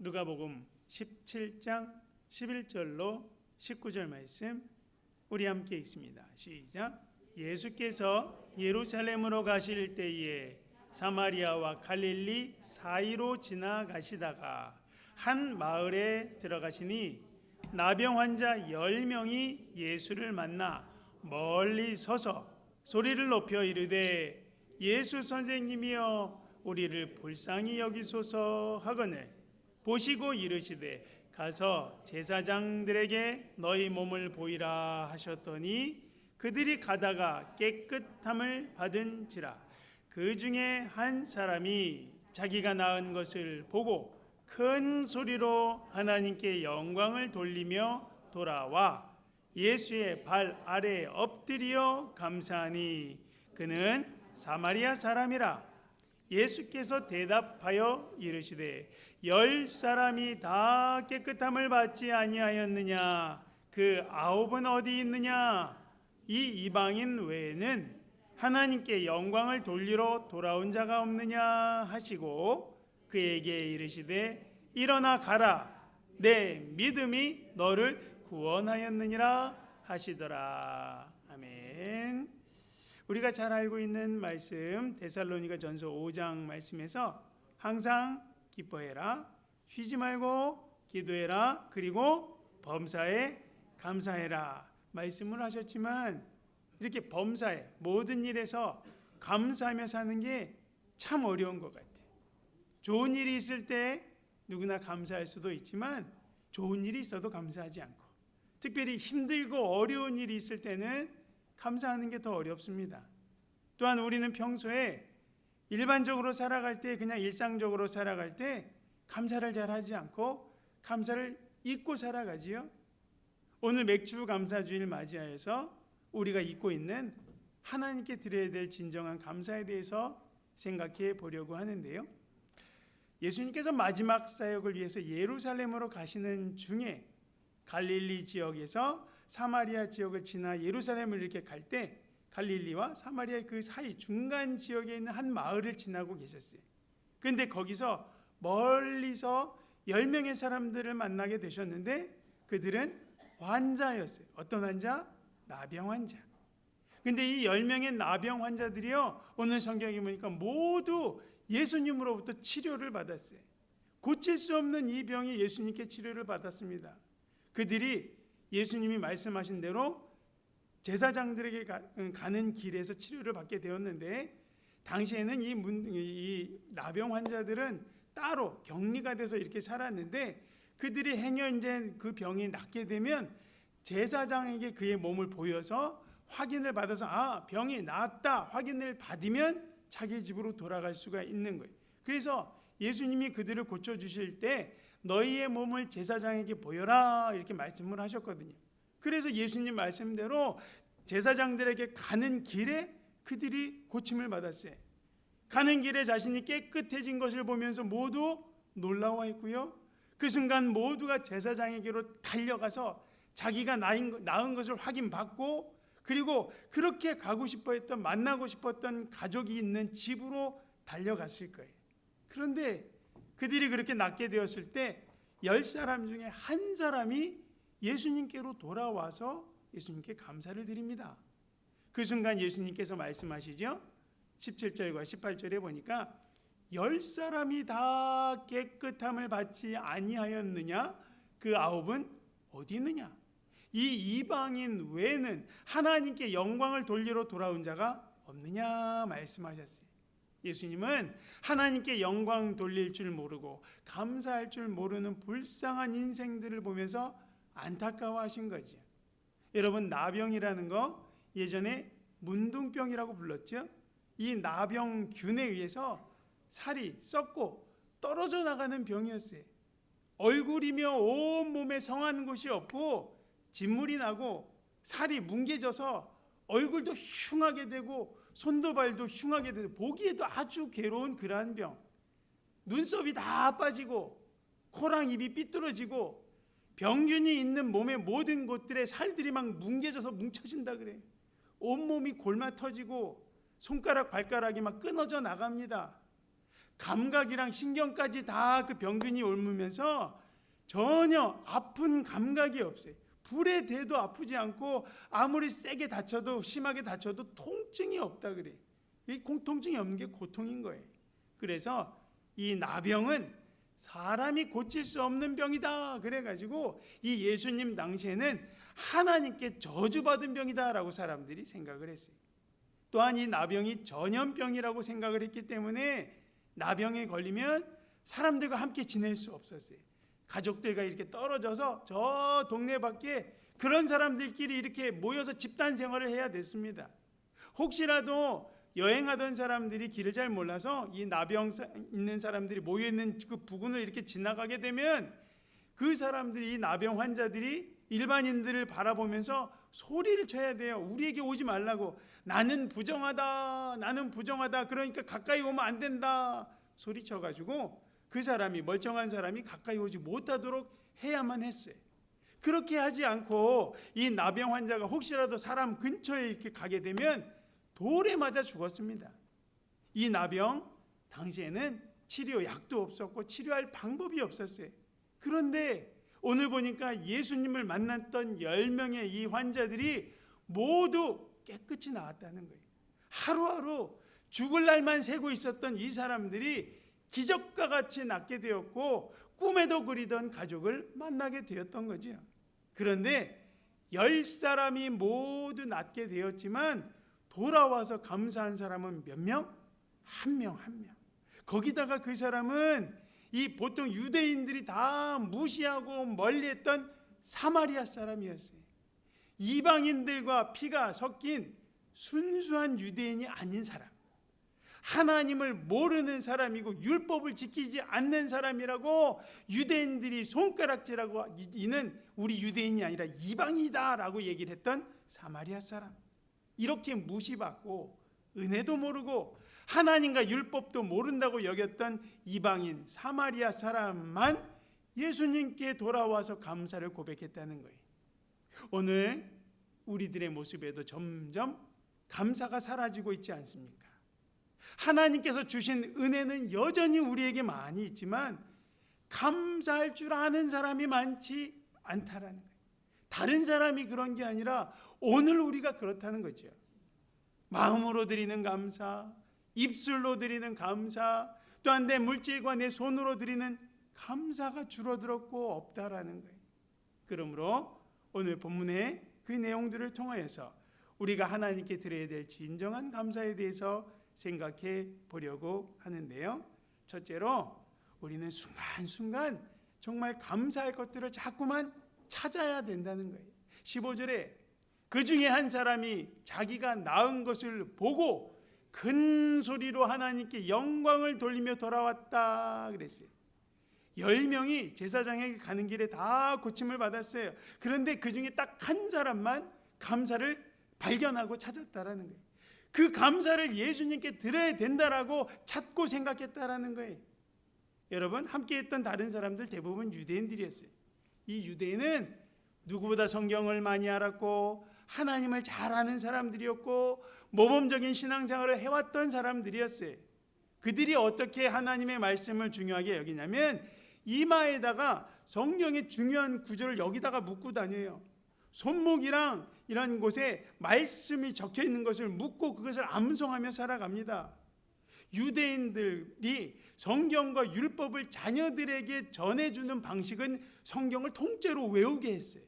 누가복음 17장 11절로 19절 말씀 우리 함께 읽습니다. 시작. 예수께서 예루살렘으로 가실 때에 사마리아와 갈릴리 사이로 지나가시다가 한 마을에 들어가시니 나병 환자 10명이 예수를 만나 멀리 서서 소리를 높여 이르되 예수 선생님이여 우리를 불쌍히 여기소서 하거늘 보시고 이르시되 가서 제사장들에게 너희 몸을 보이라 하셨더니 그들이 가다가 깨끗함을 받은지라. 그 중에 한 사람이 자기가 나은 것을 보고 큰 소리로 하나님께 영광을 돌리며 돌아와 예수의 발 아래에 엎드려 감사하니 그는 사마리아 사람이라. 예수께서 대답하여 이르시되 10사람이 다 깨끗함을 받지 아니하였느냐? 그 9은 어디 있느냐? 이 이방인 외에는 하나님께 영광을 돌리러 돌아온 자가 없느냐 하시고 그에게 이르시되 일어나 가라, 내 믿음이 너를 구원하였느니라 하시더라. 아멘. 우리가 잘 알고 있는 말씀 데살로니가 전서 5장 말씀에서 항상 기뻐해라, 쉬지 말고 기도해라, 그리고 범사에 감사해라 말씀을 하셨지만 이렇게 범사에 모든 일에서 감사하며 사는 게 참 어려운 것 같아요. 좋은 일이 있을 때 누구나 감사할 수도 있지만 좋은 일이 있어도 감사하지 않고 특별히 힘들고 어려운 일이 있을 때는 감사하는 게 더 어렵습니다. 또한 우리는 평소에 일반적으로 살아갈 때 그냥 일상적으로 살아갈 때 감사를 잘 하지 않고 감사를 잊고 살아가지요. 오늘 맥주 감사주일 맞이하여서 우리가 잊고 있는 하나님께 드려야 될 진정한 감사에 대해서 생각해 보려고 하는데요. 예수님께서 마지막 사역을 위해서 예루살렘으로 가시는 중에 갈릴리 지역에서 사마리아 지역을 지나 예루살렘을 이렇게 갈 때 갈릴리와 사마리아의 그 사이 중간 지역에 있는 한 마을을 지나고 계셨어요. 그런데 거기서 멀리서 10명의 사람들을 만나게 되셨는데 그들은 환자였어요. 어떤 환자? 나병 환자. 근데 이 10명의 나병 환자들이요, 오늘 성경에 보니까 모두 예수님으로부터 치료를 받았어요. 고칠 수 없는 이 병이 예수님께 치료를 받았습니다. 그들이 예수님이 말씀하신 대로 제사장들에게 가는 길에서 치료를 받게 되었는데 당시에는 이 나병 환자들은 따로 격리가 돼서 이렇게 살았는데 그들이 행여 이제 그 병이 낫게 되면 제사장에게 그의 몸을 보여서 확인을 받아서 병이 낫다 확인을 받으면 자기 집으로 돌아갈 수가 있는 거예요. 그래서 예수님이 그들을 고쳐주실 때 너희의 몸을 제사장에게 보여라 이렇게 말씀을 하셨거든요. 그래서 예수님 말씀대로 제사장들에게 가는 길에 그들이 고침을 받았어요. 가는 길에 자신이 깨끗해진 것을 보면서 모두 놀라워했고요. 그 순간 모두가 제사장에게로 달려가서 자기가 나은 것을 확인받고 그리고 그렇게 가고 싶어했던 만나고 싶었던 가족이 있는 집으로 달려갔을 거예요. 그런데 그들이 그렇게 낫게 되었을 때 10사람 중에 한 사람이 예수님께로 돌아와서 예수님께 감사를 드립니다. 그 순간 예수님께서 말씀하시죠. 17절과 18절에 보니까 10사람이 다 깨끗함을 받지 아니하였느냐? 그 9은 어디 있느냐? 이 이방인 외에는 하나님께 영광을 돌리러 돌아온 자가 없느냐 말씀하셨어요. 예수님은 하나님께 영광 돌릴 줄 모르고 감사할 줄 모르는 불쌍한 인생들을 보면서 안타까워하신 거죠. 여러분, 나병이라는 거 예전에 문둥병이라고 불렀죠. 이 나병균에 의해서 살이 썩고 떨어져 나가는 병이었어요. 얼굴이며 온몸에 성한 곳이 없고 진물이 나고 살이 뭉개져서 얼굴도 흉하게 되고 손도 발도 흉하게 되고 보기에도 아주 괴로운 그러한 병. 눈썹이 다 빠지고 코랑 입이 삐뚤어지고 병균이 있는 몸의 모든 곳들에 살들이 막 뭉개져서 뭉쳐진다 그래요. 온몸이 골마 터지고 손가락 발가락이 막 끊어져 나갑니다. 감각이랑 신경까지 다 그 병균이 옮으면서 전혀 아픈 감각이 없어요. 불에 대도 아프지 않고 아무리 세게 다쳐도 심하게 다쳐도 통증이 없다 그래. 이 통증이 없는 게 고통인 거예요. 그래서 이 나병은 사람이 고칠 수 없는 병이다 그래가지고 이 예수님 당시에는 하나님께 저주받은 병이다라고 사람들이 생각을 했어요. 또한 이 나병이 전염병이라고 생각을 했기 때문에 나병에 걸리면 사람들과 함께 지낼 수 없었어요. 가족들과 이렇게 떨어져서 저 동네 밖에 그런 사람들끼리 이렇게 모여서 집단 생활을 해야 됐습니다. 혹시라도 여행하던 사람들이 길을 잘 몰라서 이 나병 있는 사람들이 모여있는 그 부근을 이렇게 지나가게 되면 그 사람들이, 이 나병 환자들이 일반인들을 바라보면서 소리를 쳐야 돼요. 우리에게 오지 말라고. 나는 부정하다, 나는 부정하다, 그러니까 가까이 오면 안 된다 소리쳐가지고 그 사람이, 멀쩡한 사람이 가까이 오지 못하도록 해야만 했어요. 그렇게 하지 않고 이 나병 환자가 혹시라도 사람 근처에 이렇게 가게 되면 돌에 맞아 죽었습니다. 이 나병 당시에는 치료 약도 없었고 치료할 방법이 없었어요. 그런데 오늘 보니까 예수님을 만났던 10명의 이 환자들이 모두 깨끗이 나았다는 거예요. 하루하루 죽을 날만 새고 있었던 이 사람들이 기적과 같이 낫게 되었고 꿈에도 그리던 가족을 만나게 되었던 거죠. 그런데 10사람이 모두 낫게 되었지만 돌아와서 감사한 사람은 몇 명? 한 명, 한 명. 거기다가 그 사람은 이 보통 유대인들이 다 무시하고 멀리했던 사마리아 사람이었어요. 이방인들과 피가 섞인 순수한 유대인이 아닌 사람, 하나님을 모르는 사람이고 율법을 지키지 않는 사람이라고 유대인들이 손가락질하고, 이는 우리 유대인이 아니라 이방이다라고 얘기를 했던 사마리아 사람, 이렇게 무시받고 은혜도 모르고 하나님과 율법도 모른다고 여겼던 이방인 사마리아 사람만 예수님께 돌아와서 감사를 고백했다는 거예요. 오늘 우리들의 모습에도 점점 감사가 사라지고 있지 않습니까? 하나님께서 주신 은혜는 여전히 우리에게 많이 있지만 감사할 줄 아는 사람이 많지 않다라는 거예요. 다른 사람이 그런 게 아니라 오늘 우리가 그렇다는 거죠. 마음으로 드리는 감사, 입술로 드리는 감사, 또한 내 물질과 내 손으로 드리는 감사가 줄어들었고 없다라는 거예요. 그러므로 오늘 본문의 그 내용들을 통하여서 우리가 하나님께 드려야 될 진정한 감사에 대해서 생각해 보려고 하는데요. 첫째로 우리는 순간순간 정말 감사할 것들을 자꾸만 찾아야 된다는 거예요. 15절에 그 중에 한 사람이 자기가 낳은 것을 보고 큰 소리로 하나님께 영광을 돌리며 돌아왔다 그랬어요. 10명이 제사장에게 가는 길에 다 고침을 받았어요. 그런데 그 중에 딱 한 사람만 감사를 발견하고 찾았다라는 거예요. 그 감사를 예수님께 드려야 된다라고 찾고 생각했다라는 거예요. 여러분, 함께했던 다른 사람들 대부분 유대인들이었어요. 이 유대인은 누구보다 성경을 많이 알았고 하나님을 잘 아는 사람들이었고 모범적인 신앙생활을 해왔던 사람들이었어요. 그들이 어떻게 하나님의 말씀을 중요하게 여기냐면 이마에다가 성경의 중요한 구절을 여기다가 묶고 다녀요. 손목이랑 이런 곳에 말씀이 적혀 있는 것을 묶고 그것을 암송하며 살아갑니다. 유대인들이 성경과 율법을 자녀들에게 전해주는 방식은 성경을 통째로 외우게 했어요.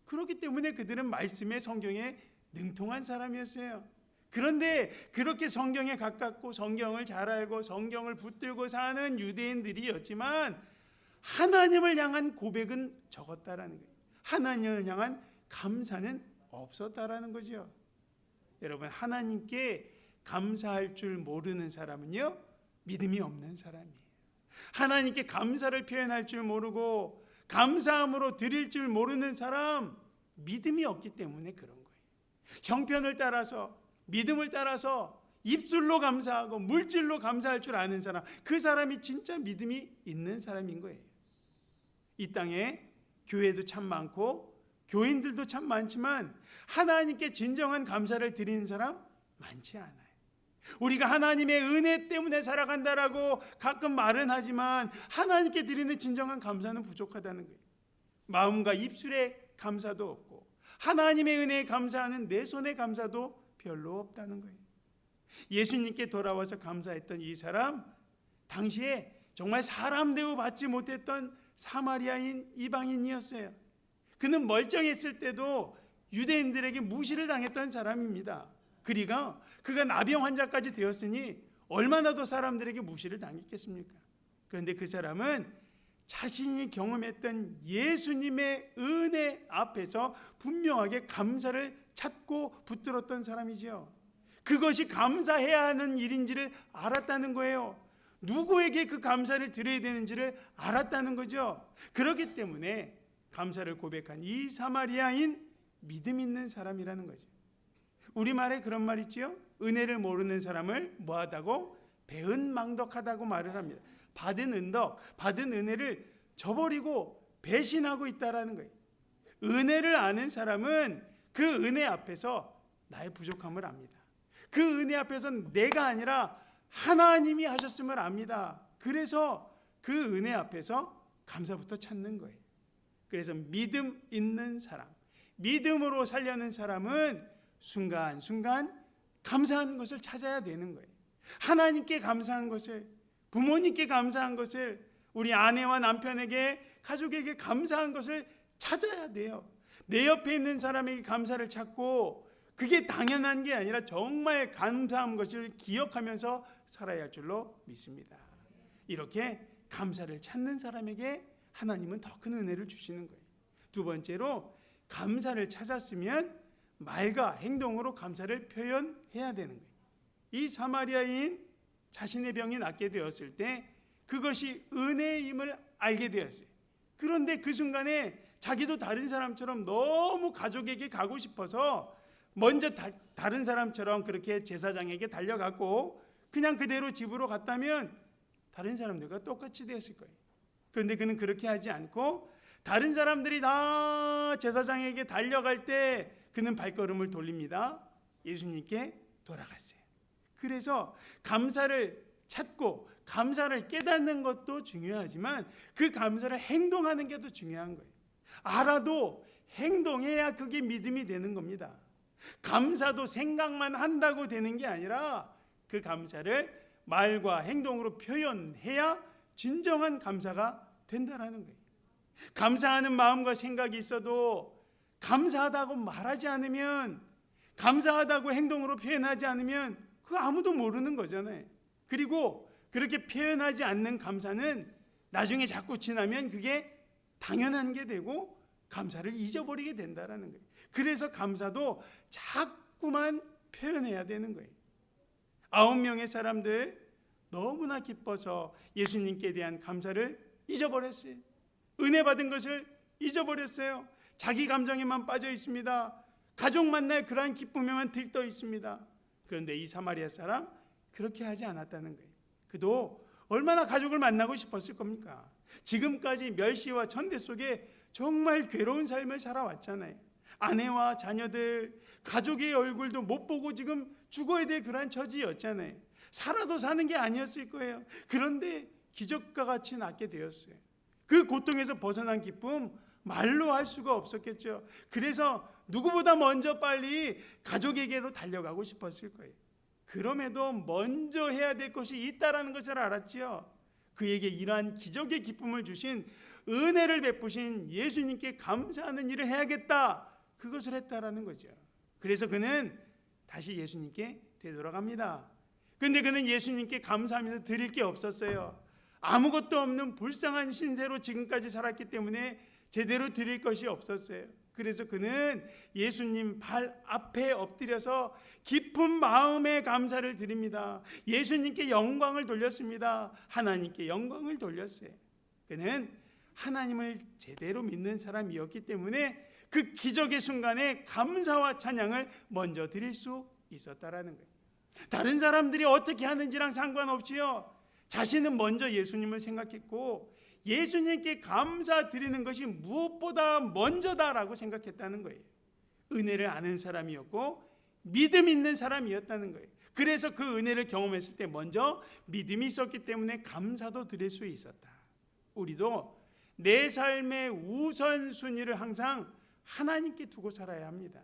그렇기 때문에 그들은 말씀의 성경에 능통한 사람이었어요. 그런데 그렇게 성경에 가깝고 성경을 잘 알고 성경을 붙들고 사는 유대인들이었지만 하나님을 향한 고백은 적었다라는 거예요. 하나님을 향한 감사는 없었다라는 거죠. 여러분, 하나님께 감사할 줄 모르는 사람은요, 믿음이 없는 사람이에요. 하나님께 감사를 표현할 줄 모르고 감사함으로 드릴 줄 모르는 사람, 믿음이 없기 때문에 그런 거예요. 형편을 따라서, 믿음을 따라서 입술로 감사하고 물질로 감사할 줄 아는 사람, 그 사람이 진짜 믿음이 있는 사람인 거예요. 이 땅에 교회도 참 많고 교인들도 참 많지만 하나님께 진정한 감사를 드리는 사람 많지 않아요. 우리가 하나님의 은혜 때문에 살아간다라고 가끔 말은 하지만 하나님께 드리는 진정한 감사는 부족하다는 거예요. 마음과 입술의 감사도 없고 하나님의 은혜에 감사하는 내 손의 감사도 별로 없다는 거예요. 예수님께 돌아와서 감사했던 이 사람, 당시에 정말 사람 대우 받지 못했던 사마리아인 이방인이었어요. 그는 멀쩡했을 때도 유대인들에게 무시를 당했던 사람입니다. 그가 나병 환자까지 되었으니 얼마나 더 사람들에게 무시를 당했겠습니까? 그런데 그 사람은 자신이 경험했던 예수님의 은혜 앞에서 분명하게 감사를 찾고 붙들었던 사람이죠. 그것이 감사해야 하는 일인지를 알았다는 거예요. 누구에게 그 감사를 드려야 되는지를 알았다는 거죠. 그렇기 때문에 감사를 고백한 이 사마리아인 믿음 있는 사람이라는 거죠. 우리말에 그런 말 있지요. 은혜를 모르는 사람을 뭐하다고? 배은망덕하다고 말을 합니다. 받은 은혜를 저버리고 배신하고 있다라는 거예요. 은혜를 아는 사람은 그 은혜 앞에서 나의 부족함을 압니다. 그 은혜 앞에서는 내가 아니라 하나님이 하셨음을 압니다. 그래서 그 은혜 앞에서 감사부터 찾는 거예요. 그래서 믿음 있는 사람, 믿음으로 살려는 사람은 순간순간 감사한 것을 찾아야 되는 거예요. 하나님께 감사한 것을, 부모님께 감사한 것을, 우리 아내와 남편에게, 가족에게 감사한 것을 찾아야 돼요. 내 옆에 있는 사람에게 감사를 찾고 그게 당연한 게 아니라 정말 감사한 것을 기억하면서 살아야 할 줄로 믿습니다. 이렇게 감사를 찾는 사람에게 하나님은 더 큰 은혜를 주시는 거예요. 두 번째로, 감사를 찾았으면 말과 행동으로 감사를 표현해야 되는 거예요. 이 사마리아인 자신의 병이 낫게 되었을 때 그것이 은혜임을 알게 되었어요. 그런데 그 순간에 자기도 다른 사람처럼 너무 가족에게 가고 싶어서 먼저 다른 사람처럼 그렇게 제사장에게 달려갔고 그냥 그대로 집으로 갔다면 다른 사람들과 똑같이 되었을 거예요. 그런데 그는 그렇게 하지 않고 다른 사람들이 다 제사장에게 달려갈 때 그는 발걸음을 돌립니다. 예수님께 돌아갔어요. 그래서 감사를 찾고 감사를 깨닫는 것도 중요하지만 그 감사를 행동하는 게 더 중요한 거예요. 알아도 행동해야 그게 믿음이 되는 겁니다. 감사도 생각만 한다고 되는 게 아니라 그 감사를 말과 행동으로 표현해야 진정한 감사가 된다라는 거예요. 감사하는 마음과 생각이 있어도 감사하다고 말하지 않으면, 감사하다고 행동으로 표현하지 않으면 그거 아무도 모르는 거잖아요. 그리고 그렇게 표현하지 않는 감사는 나중에 자꾸 지나면 그게 당연한 게 되고 감사를 잊어버리게 된다라는 거예요. 그래서 감사도 자꾸만 표현해야 되는 거예요. 9명의 사람들 너무나 기뻐서 예수님께 대한 감사를 잊어버렸어요. 은혜 받은 것을 잊어버렸어요. 자기 감정에만 빠져 있습니다. 가족 만날 그러한 기쁨에만 들떠 있습니다. 그런데 이 사마리아 사람 그렇게 하지 않았다는 거예요. 그도 얼마나 가족을 만나고 싶었을 겁니까? 지금까지 멸시와 천대 속에 정말 괴로운 삶을 살아왔잖아요. 아내와 자녀들, 가족의 얼굴도 못 보고 지금 죽어야 될 그런 처지였잖아요. 살아도 사는 게 아니었을 거예요. 그런데 기적과 같이 낫게 되었어요. 그 고통에서 벗어난 기쁨 말로 할 수가 없었겠죠. 그래서 누구보다 먼저 빨리 가족에게로 달려가고 싶었을 거예요. 그럼에도 먼저 해야 될 것이 있다라는 것을 알았지요. 그에게 이러한 기적의 기쁨을 주신, 은혜를 베푸신 예수님께 감사하는 일을 해야겠다, 그것을 했다라는 거죠. 그래서 그는 다시 예수님께 되돌아갑니다. 그런데 그는 예수님께 감사하면서 드릴 게 없었어요. 아무것도 없는 불쌍한 신세로 지금까지 살았기 때문에 제대로 드릴 것이 없었어요. 그래서 그는 예수님 발 앞에 엎드려서 깊은 마음의 감사를 드립니다. 예수님께 영광을 돌렸습니다. 하나님께 영광을 돌렸어요. 그는 하나님을 제대로 믿는 사람이었기 때문에 그 기적의 순간에 감사와 찬양을 먼저 드릴 수 있었다라는 거예요. 다른 사람들이 어떻게 하는지랑 상관없이요, 자신은 먼저 예수님을 생각했고 예수님께 감사드리는 것이 무엇보다 먼저다라고 생각했다는 거예요. 은혜를 아는 사람이었고 믿음 있는 사람이었다는 거예요. 그래서 그 은혜를 경험했을 때 먼저 믿음이 있었기 때문에 감사도 드릴 수 있었다. 우리도 내 삶의 우선순위를 항상 하나님께 두고 살아야 합니다.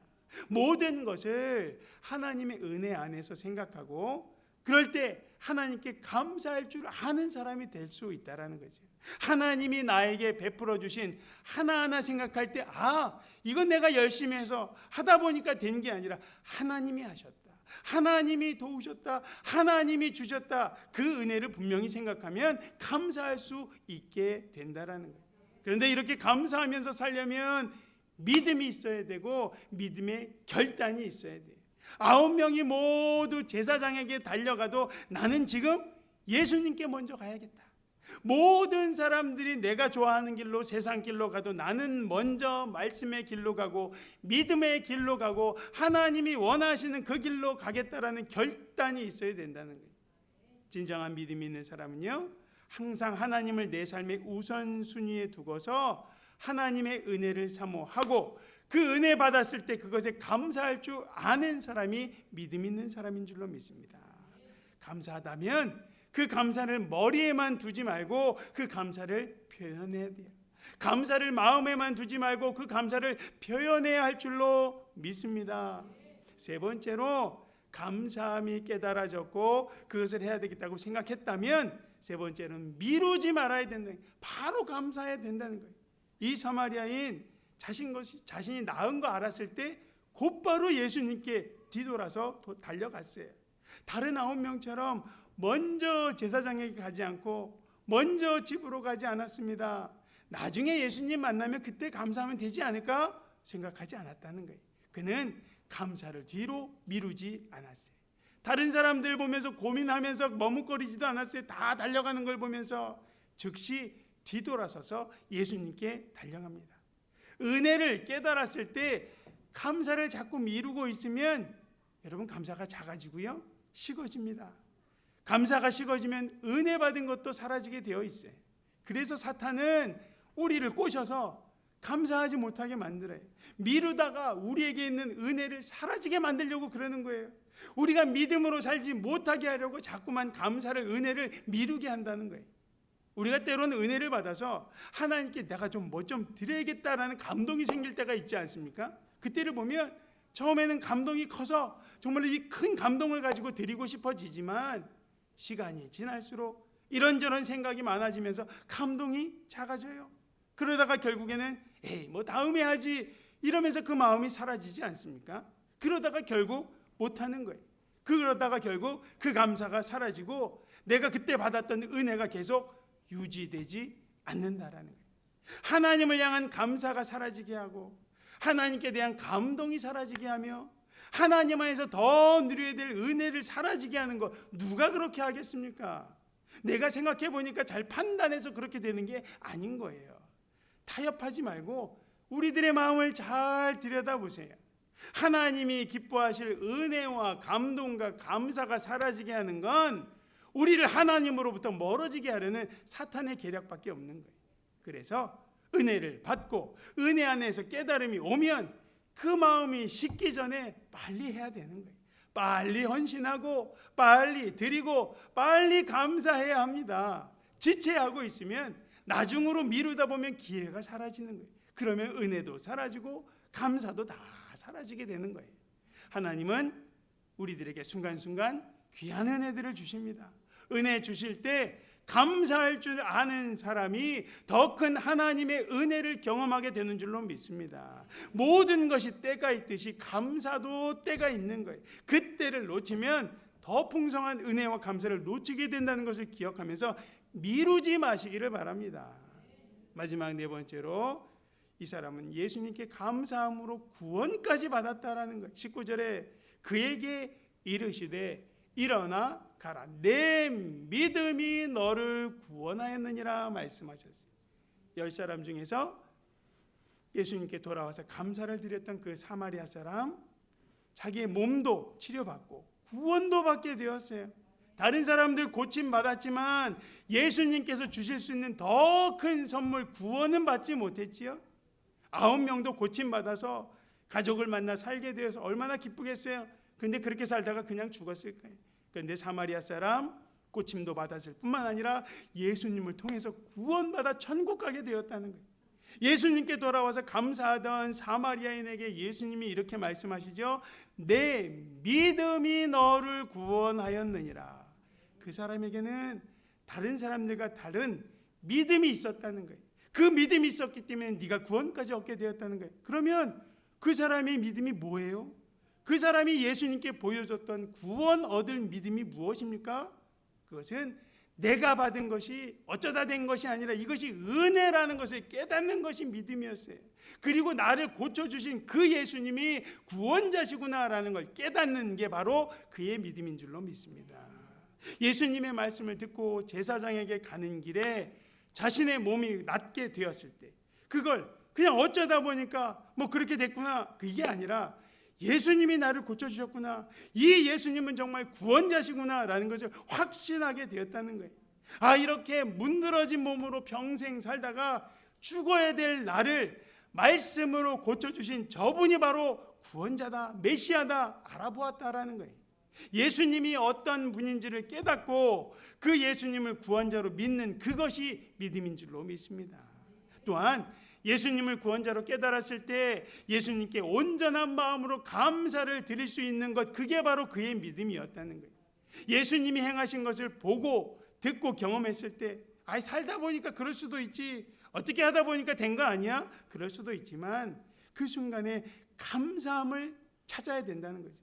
모든 것을 하나님의 은혜 안에서 생각하고 그럴 때 하나님께 감사할 줄 아는 사람이 될 수 있다는 거죠. 하나님이 나에게 베풀어 주신 하나하나 생각할 때 이건 내가 열심히 해서 하다 보니까 된 게 아니라 하나님이 하셨다, 하나님이 도우셨다, 하나님이 주셨다, 그 은혜를 분명히 생각하면 감사할 수 있게 된다는 거예요. 그런데 이렇게 감사하면서 살려면 믿음이 있어야 되고 믿음의 결단이 있어야 돼요. 9명이 모두 제사장에게 달려가도 나는 지금 예수님께 먼저 가야겠다. 모든 사람들이 내가 좋아하는 길로 세상 길로 가도 나는 먼저 말씀의 길로 가고 믿음의 길로 가고 하나님이 원하시는 그 길로 가겠다라는 결단이 있어야 된다는 거예요. 진정한 믿음이 있는 사람은요, 항상 하나님을 내 삶의 우선순위에 두고서 하나님의 은혜를 사모하고 그 은혜 받았을 때 그것에 감사할 줄 아는 사람이 믿음 있는 사람인 줄로 믿습니다. 감사하다면 그 감사를 머리에만 두지 말고 그 감사를 표현해야 돼요. 감사를 마음에만 두지 말고 그 감사를 표현해야 할 줄로 믿습니다. 세 번째로 감사함이 깨달아졌고 그것을 해야 되겠다고 생각했다면 세 번째는 미루지 말아야 된다는 거예요. 바로 감사해야 된다는 거예요. 이 사마리아인 자신이 나은 거 알았을 때 곧바로 예수님께 뒤돌아서 달려갔어요. 다른 9명처럼 먼저 제사장에게 가지 않고 먼저 집으로 가지 않았습니다. 나중에 예수님 만나면 그때 감사하면 되지 않을까 생각하지 않았다는 거예요. 그는 감사를 뒤로 미루지 않았어요. 다른 사람들 보면서 고민하면서 머뭇거리지도 않았어요. 다 달려가는 걸 보면서 즉시 뒤돌아서서 예수님께 달려갑니다. 은혜를 깨달았을 때 감사를 자꾸 미루고 있으면 여러분 감사가 작아지고요, 식어집니다. 감사가 식어지면 은혜 받은 것도 사라지게 되어 있어요. 그래서 사탄은 우리를 꼬셔서 감사하지 못하게 만들어요. 미루다가 우리에게 있는 은혜를 사라지게 만들려고 그러는 거예요. 우리가 믿음으로 살지 못하게 하려고 자꾸만 감사를, 은혜를 미루게 한다는 거예요. 우리가 때로는 은혜를 받아서 하나님께 내가 좀 뭐 좀 드려야겠다라는 감동이 생길 때가 있지 않습니까? 그때를 보면 처음에는 감동이 커서 정말 이 큰 감동을 가지고 드리고 싶어지지만 시간이 지날수록 이런저런 생각이 많아지면서 감동이 작아져요. 그러다가 결국에는 뭐 다음에 하지 이러면서 그 마음이 사라지지 않습니까? 그러다가 결국 못하는 거예요. 그러다가 결국 그 감사가 사라지고 내가 그때 받았던 은혜가 계속 유지되지 않는다라는 거예요. 하나님을 향한 감사가 사라지게 하고 하나님께 대한 감동이 사라지게 하며 하나님 안에서 더 누려야 될 은혜를 사라지게 하는 거 누가 그렇게 하겠습니까? 내가 생각해 보니까 잘 판단해서 그렇게 되는 게 아닌 거예요. 타협하지 말고 우리들의 마음을 잘 들여다보세요. 하나님이 기뻐하실 은혜와 감동과 감사가 사라지게 하는 건 우리를 하나님으로부터 멀어지게 하려는 사탄의 계략밖에 없는 거예요. 그래서 은혜를 받고 은혜 안에서 깨달음이 오면 그 마음이 식기 전에 빨리 해야 되는 거예요. 빨리 헌신하고 빨리 드리고 빨리 감사해야 합니다. 지체하고 있으면 나중으로 미루다 보면 기회가 사라지는 거예요. 그러면 은혜도 사라지고 감사도 다 사라지게 되는 거예요. 하나님은 우리들에게 순간순간 귀한 은혜들을 주십니다. 은혜 주실 때 감사할 줄 아는 사람이 더 큰 하나님의 은혜를 경험하게 되는 줄로 믿습니다. 모든 것이 때가 있듯이 감사도 때가 있는 거예요. 그 때를 놓치면 더 풍성한 은혜와 감사를 놓치게 된다는 것을 기억하면서 미루지 마시기를 바랍니다. 마지막 네 번째로 이 사람은 예수님께 감사함으로 구원까지 받았다라는 거예요. 19절에 그에게 이르시되 일어나 가라, 내 믿음이 너를 구원하였느니라 말씀하셨어요. 10사람 중에서 예수님께 돌아와서 감사를 드렸던 그 사마리아 사람, 자기의 몸도 치료받고 구원도 받게 되었어요. 다른 사람들 고침 받았지만 예수님께서 주실 수 있는 더 큰 선물 구원은 받지 못했지요. 9명도 고침 받아서 가족을 만나 살게 되어서 얼마나 기쁘겠어요. 근데 그렇게 살다가 그냥 죽었을 거예요. 그런데 사마리아 사람 고침도 받았을 뿐만 아니라 예수님을 통해서 구원받아 천국 가게 되었다는 거예요. 예수님께 돌아와서 감사하던 사마리아인에게 예수님이 이렇게 말씀하시죠. 내 믿음이 너를 구원하였느니라. 그 사람에게는 다른 사람들과 다른 믿음이 있었다는 거예요. 그 믿음이 있었기 때문에 네가 구원까지 얻게 되었다는 거예요. 그러면 그 사람의 믿음이 뭐예요? 그 사람이 예수님께 보여줬던 구원 얻을 믿음이 무엇입니까? 그것은 내가 받은 것이 어쩌다 된 것이 아니라 이것이 은혜라는 것을 깨닫는 것이 믿음이었어요. 그리고 나를 고쳐주신 그 예수님이 구원자시구나라는 걸 깨닫는 게 바로 그의 믿음인 줄로 믿습니다. 예수님의 말씀을 듣고 제사장에게 가는 길에 자신의 몸이 낫게 되었을 때 그걸 그냥 어쩌다 보니까 뭐 그렇게 됐구나, 그게 아니라 예수님이 나를 고쳐주셨구나, 이 예수님은 정말 구원자시구나 라는 것을 확신하게 되었다는 거예요. 이렇게 문드러진 몸으로 평생 살다가 죽어야 될 나를 말씀으로 고쳐주신 저분이 바로 구원자다, 메시아다 알아보았다라는 거예요. 예수님이 어떤 분인지를 깨닫고 그 예수님을 구원자로 믿는 그것이 믿음인 줄로 믿습니다. 또한 예수님을 구원자로 깨달았을 때 예수님께 온전한 마음으로 감사를 드릴 수 있는 것, 그게 바로 그의 믿음이었다는 거예요. 예수님이 행하신 것을 보고 듣고 경험했을 때 살다 보니까 그럴 수도 있지, 어떻게 하다 보니까 된 거 아니야? 그럴 수도 있지만 그 순간에 감사함을 찾아야 된다는 거죠.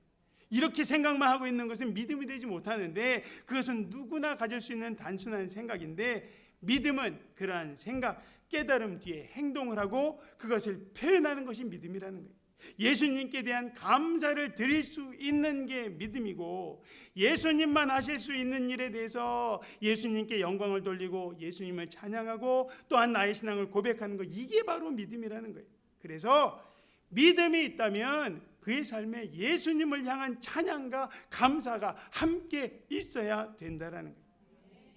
이렇게 생각만 하고 있는 것은 믿음이 되지 못하는데 그것은 누구나 가질 수 있는 단순한 생각인데 믿음은 그러한 생각, 깨달음 뒤에 행동을 하고 그것을 표현하는 것이 믿음이라는 거예요. 예수님께 대한 감사를 드릴 수 있는 게 믿음이고 예수님만 하실 수 있는 일에 대해서 예수님께 영광을 돌리고 예수님을 찬양하고 또한 나의 신앙을 고백하는 것, 이게 바로 믿음이라는 거예요. 그래서 믿음이 있다면 그의 삶에 예수님을 향한 찬양과 감사가 함께 있어야 된다라는 거예요.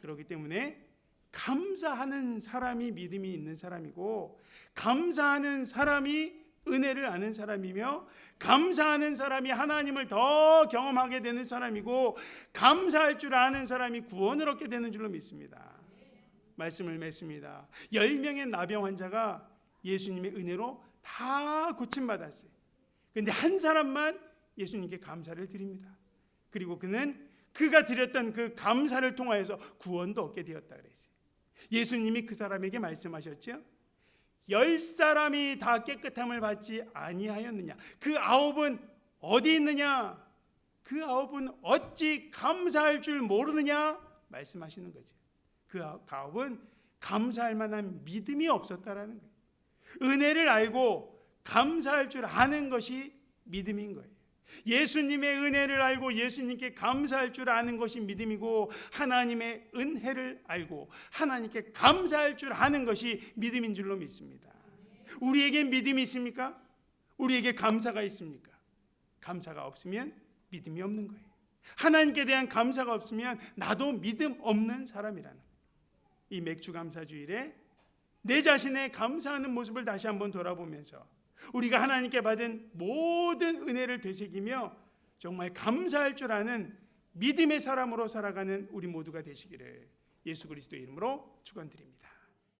그렇기 때문에 감사하는 사람이 믿음이 있는 사람이고 감사하는 사람이 은혜를 아는 사람이며 감사하는 사람이 하나님을 더 경험하게 되는 사람이고 감사할 줄 아는 사람이 구원을 얻게 되는 줄로 믿습니다. 말씀을 맺습니다. 10명의 나병 환자가 예수님의 은혜로 다 고침받았어요. 그런데 한 사람만 예수님께 감사를 드립니다. 그리고 그는 그가 드렸던 그 감사를 통하여서 구원도 얻게 되었다 그랬어요. 예수님이 그 사람에게 말씀하셨죠. 10사람이 다 깨끗함을 받지 아니하였느냐? 그 9은 어디 있느냐? 그 9은 어찌 감사할 줄 모르느냐? 말씀하시는 거죠. 그 9은 감사할 만한 믿음이 없었다라는 거예요. 은혜를 알고 감사할 줄 아는 것이 믿음인 거예요. 예수님의 은혜를 알고 예수님께 감사할 줄 아는 것이 믿음이고 하나님의 은혜를 알고 하나님께 감사할 줄 아는 것이 믿음인 줄로 믿습니다. 우리에게 믿음이 있습니까? 우리에게 감사가 있습니까? 감사가 없으면 믿음이 없는 거예요. 하나님께 대한 감사가 없으면 나도 믿음 없는 사람이라는 거예요. 이 맥주 감사 주일에 내 자신의 감사하는 모습을 다시 한번 돌아보면서 우리가 하나님께 받은 모든 은혜를 되새기며 정말 감사할 줄 아는 믿음의 사람으로 살아가는 우리 모두가 되시기를 예수 그리스도의 이름으로 축원드립니다.